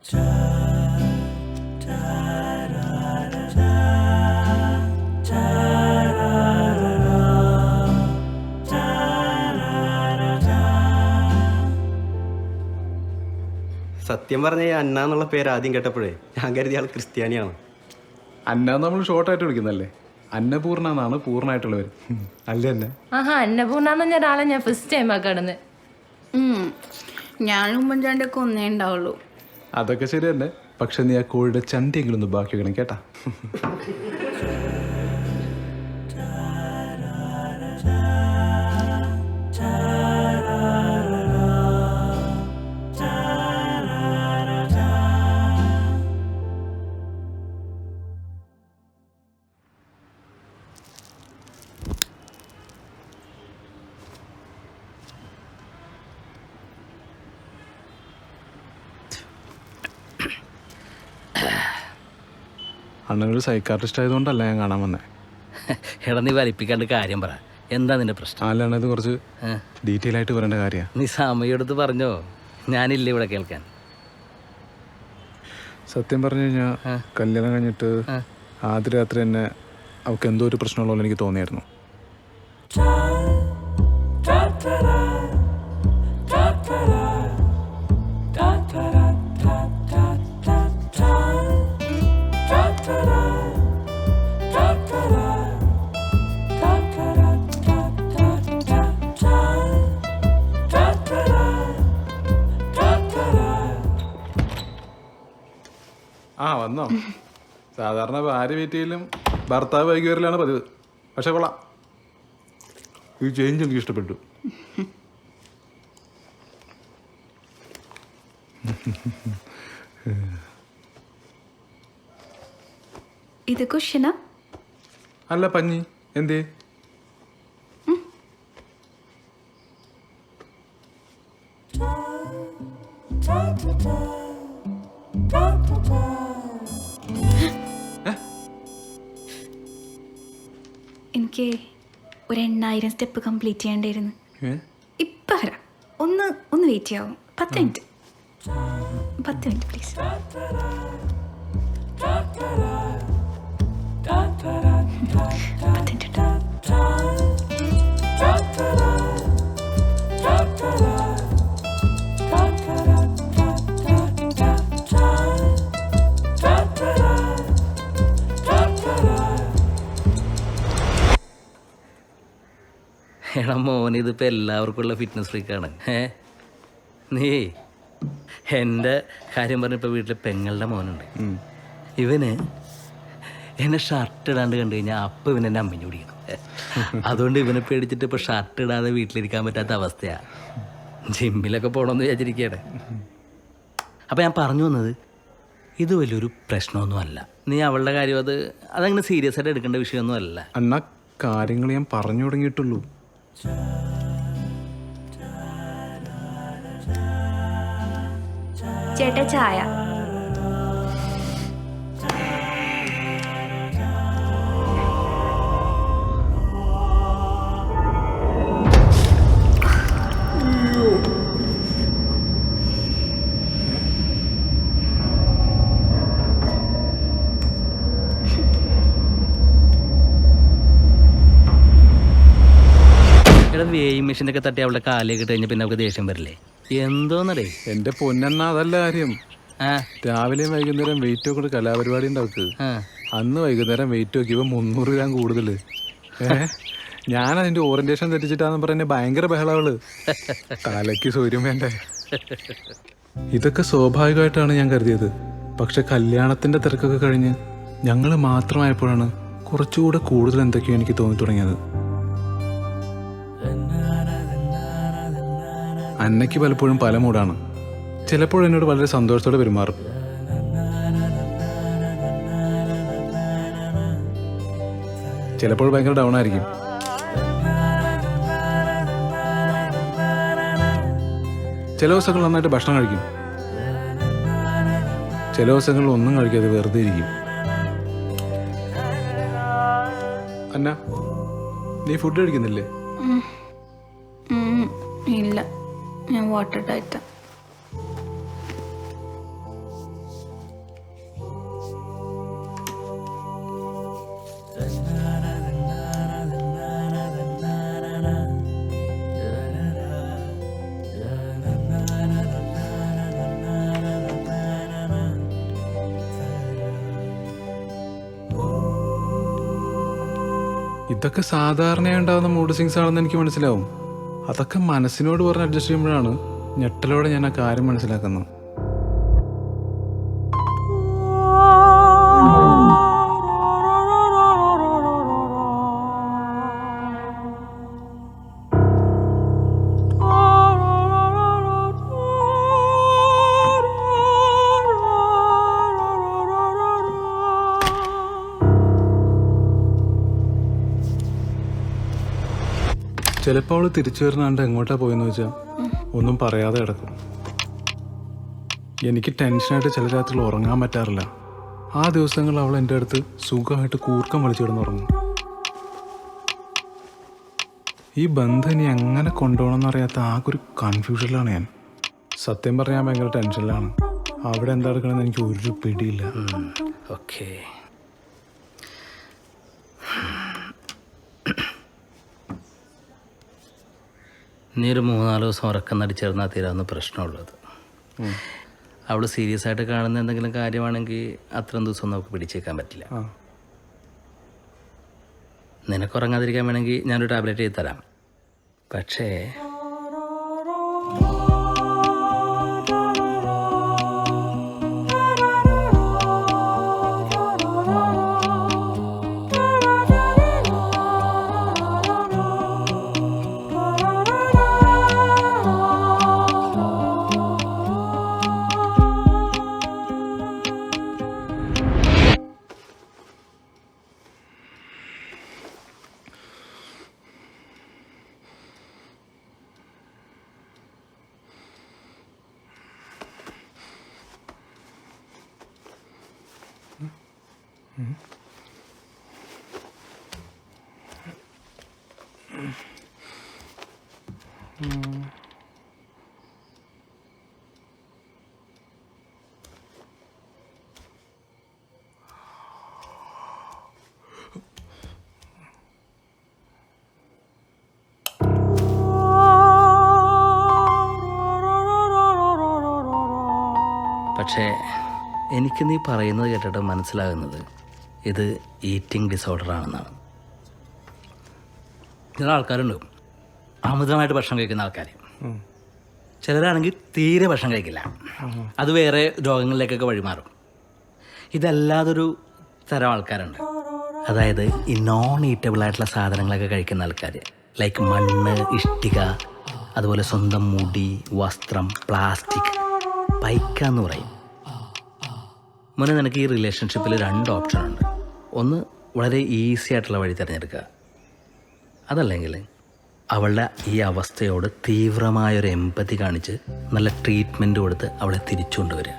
സത്യം പറഞ്ഞ അന്ന എന്നുള്ള പേര് ആദ്യം കേട്ടപ്പോഴേ ഞാൻ കരുതിയ ആൾ ക്രിസ്ത്യാനിയാണ്. അന്ന നമ്മൾ ഷോർട്ടായിട്ട് വിളിക്കുന്നല്ലേ. അന്നപൂർണ എന്നാണ് പൂർണ്ണമായിട്ടുള്ളവർ. അല്ല തന്നെ. ആഹാ, അന്നപൂർണ എന്ന ഒരാളെ ഞാൻ ഫസ്റ്റ് ടൈം ആക്കാടുന്നത്. ഞാൻ ഉമ്മൻചാണ്ടി ഒക്കെ ഒന്നേ ഉണ്ടാവുള്ളൂ. അതൊക്കെ ശരി തന്നെ. പക്ഷെ നീ ആ കോഴിയുടെ ചണ്ടിയെങ്കിലും ഒന്ന് ബാക്കി വെക്കണം കേട്ടാ. അണ്ണനൊരു സൈക്കാട്രിസ്റ്റ് ആയതുകൊണ്ടല്ല ഞാൻ കാണാൻ വന്നേ. എടാ നീ വലിപ്പിക്കാണ്ട് കാര്യം പറ. എന്താ നിന്റെ പ്രശ്നം? അല്ല, ഇത് കുറച്ച് ഡീറ്റെയിൽ ആയിട്ട് പറയേണ്ട കാര്യമാണ്. നീ സമയെടുത്ത് പറഞ്ഞോ, ഞാനില്ല ഇവിടെ കേൾക്കാൻ. സത്യം പറഞ്ഞു കഴിഞ്ഞാൽ കല്യാണം കഴിഞ്ഞിട്ട് ആദ്യ രാത്രി തന്നെ അവൾക്ക് എന്തോ ഒരു പ്രശ്നമുള്ളതെന്ന് എനിക്ക് തോന്നിയായിരുന്നു. വന്നോ? സാധാരണ ഭാര്യ വെയിറ്റ് ചെയ്യലും ഭർത്താവ് വൈകി വരലാണ് പതിവ്. പക്ഷെ കൊള്ളാം, ഈ ചേഞ്ച് എനിക്ക് ഇഷ്ടപ്പെട്ടു. ഇത് കുഷന അല്ല പഞ്ഞി. എന്തേ? എനിക്ക് ഒരു 8000 സ്റ്റെപ്പ് കംപ്ലീറ്റ് ചെയ്യേണ്ടായിരുന്നു. ഇപ്പം വരാം. ഒന്ന് വെയിറ്റ് ചെയ്യാവും. 10 മിനിറ്റ്. 10 minute please. എടാ മോൻ, ഇതിപ്പോൾ എല്ലാവർക്കുള്ള ഫിറ്റ്നസ് ഫ്രീക്കാണ്. നീ എൻ്റെ കാര്യം പറഞ്ഞപ്പോൾ വീട്ടിൽ പെങ്ങളുടെ മോനുണ്ട്. ഇവന് എന്നെ ഷർട്ട് ഇടാണ്ട് കണ്ടു കഴിഞ്ഞാൽ അപ്പം ഇവൻ എൻ്റെ അമ്മഞ്ഞു പിടിക്കണം. അതുകൊണ്ട് ഇവനെ പേടിച്ചിട്ട് ഇപ്പോൾ ഷർട്ട് ഇടാതെ വീട്ടിലിരിക്കാൻ പറ്റാത്ത അവസ്ഥയാണ്. ജിമ്മിലൊക്കെ പോകണമെന്ന് വിചാരിച്ചിരിക്കുകയാണ്. അപ്പം ഞാൻ പറഞ്ഞു വന്നത്, ഇത് വലിയൊരു പ്രശ്നമൊന്നുമല്ല. നീ അവളുടെ കാര്യം അതങ്ങനെ സീരിയസ് ആയിട്ട് എടുക്കേണ്ട വിഷയമൊന്നും അല്ല. അന്നാ കാര്യങ്ങൾ ഞാൻ പറഞ്ഞു തുടങ്ങിയിട്ടുള്ളൂ. ചേട്ടാ ചായ. എടാ വേയിങ് മെഷീനൊക്കെ തട്ടി അവളുടെ കാലിലേക്ക് കഴിഞ്ഞാൽ പിന്നെ അവൾക്ക് ദേഷ്യം വരില്ലേ? എന്തോന്നടേ എന്റെ പൊന്നെന്നാ അതല്ല കാര്യം. രാവിലെയും വൈകുന്നേരം വെയിറ്റ് നോക്കിട്ട് കലാപരിപാടി ഉണ്ട് അവൾക്ക്. അന്ന് വൈകുന്നേരം വെയിറ്റ് നോക്കിയപ്പോൾ 300 ഗ്രാം കൂടുതൽ. ഞാൻ അതിന്റെ ഓറിയന്റേഷൻ തെറ്റിച്ചിട്ടാന്ന് പറഞ്ഞ ഭയങ്കര ബഹളവള്. തലയ്ക്ക് സൗര്യം വേണ്ടേ? ഇതൊക്കെ സ്വാഭാവികമായിട്ടാണ് ഞാൻ കരുതിയത്. പക്ഷെ കല്യാണത്തിന്റെ തിരക്കൊക്കെ കഴിഞ്ഞ് ഞങ്ങൾ മാത്രമായപ്പോഴാണ് കുറച്ചുകൂടെ കൂടുതൽ എന്തൊക്കെയോ എനിക്ക് തോന്നി തുടങ്ങിയത്. അന്നയ്ക്ക് പലപ്പോഴും പല മൂടാണ്. ചിലപ്പോൾ എന്നോട് വളരെ സന്തോഷത്തോടെ പെരുമാറും. ചിലപ്പോൾ ഭയങ്കര ഡൗൺ ആയിരിക്കും. ചില ദിവസങ്ങൾ നന്നായിട്ട് ഭക്ഷണം കഴിക്കും. ചില ദിവസങ്ങളിൽ ഒന്നും കഴിക്കാതെ വെറുതെ ഇരിക്കും. അന്ന, നീ ഫുഡ് കഴിക്കുന്നില്ലേ? ഇല്ല, ഞാൻ വാട്ടർ ഡയറ്റാ. ഇതൊക്കെ സാധാരണയായി ഉണ്ടാകുന്ന മൂഡ് സ്വിങ്സ് ആണെന്ന് എനിക്ക് മനസ്സിലാവും. അതൊക്കെ മനസ്സിനോട് പറഞ്ഞ് അഡ്ജസ്റ്റ് ചെയ്യുമ്പോഴാണ് ഞെട്ടലോടെ ഞാൻ ആ കാര്യം മനസ്സിലാക്കുന്നത്. ചിലപ്പോൾ അവള് തിരിച്ചു വരുന്നാണ്ട് എങ്ങോട്ടാ പോയെന്ന് വെച്ചാൽ ഒന്നും പറയാതെ കിടക്കും. എനിക്ക് ടെൻഷനായിട്ട് ചില രാത്രികൾ ഉറങ്ങാൻ പറ്റാറില്ല. ആ ദിവസങ്ങളിൽ അവൾ എൻ്റെ അടുത്ത് സുഖമായിട്ട് കൂർക്കം വലിച്ചു കിടന്നുറങ്ങും. ഈ ബന്ധം ഇനി എങ്ങനെ കൊണ്ടുപോകണമെന്ന് അറിയാത്ത ആകെ ഒരു കൺഫ്യൂഷനിലാണ് ഞാൻ. സത്യം പറഞ്ഞാൽ ഭയങ്കര ടെൻഷനിലാണ്. അവിടെ എന്താ എടുക്കണമെന്ന് എനിക്ക് ഒരു പിടിയില്ല. ഓക്കെ, നീ ഒരു 3-4 ദിവസം ഉറക്കം നടിച്ചേർന്നാൽ തീരാവുന്ന പ്രശ്നമുള്ളത്. അവൾ സീരിയസ് ആയിട്ട് കാണുന്ന എന്തെങ്കിലും കാര്യമാണെങ്കിൽ അത്രയും ദിവസം നമുക്ക് പിടിച്ചേക്കാൻ പറ്റില്ല. നിനക്ക് ഉറങ്ങാതിരിക്കാൻ വേണമെങ്കിൽ ഞാനൊരു ടാബ്ലറ്റ് ചെയ്ത് തരാം. പക്ഷേ പക്ഷേ എനിക്ക് നീ പറയുന്നത് കേട്ടിട്ട് മനസ്സിലാകുന്നത് ഇത് ഈറ്റിംഗ് ഡിസോർഡർ ആണെന്നാണ്. ചില ആൾക്കാരുണ്ട് അമിതമായിട്ട് ഭക്ഷണം കഴിക്കുന്ന ആൾക്കാർ. ചിലരാണെങ്കിൽ തീരെ ഭക്ഷണം കഴിക്കില്ല. അത് വേറെ രോഗങ്ങളിലേക്കൊക്കെ വഴിമാറും. ഇതല്ലാതൊരു തരം ആൾക്കാരുണ്ട്. അതായത് ഈ നോൺ ഈറ്റബിൾ ആയിട്ടുള്ള സാധനങ്ങളൊക്കെ കഴിക്കുന്ന ആൾക്കാർ. ലൈക്ക് മണ്ണ്, ഇഷ്ടിക, അതുപോലെ സ്വന്തം മുടി, വസ്ത്രം, പ്ലാസ്റ്റിക്, പൈക്ക എന്ന് പറയും. മോനെ, നിനക്ക് ഈ റിലേഷൻഷിപ്പിൽ 2 ഓപ്ഷനുണ്ട്. ഒന്ന് വളരെ ഈസി ആയിട്ടുള്ള വഴി തിരഞ്ഞെടുക്കുക. അതല്ലെങ്കിൽ അവളുടെ ഈ അവസ്ഥയോട് തീവ്രമായൊരു എമ്പതി കാണിച്ച് നല്ല ട്രീറ്റ്മെൻറ്റ് കൊടുത്ത് അവളെ തിരിച്ചു കൊണ്ടുവരിക.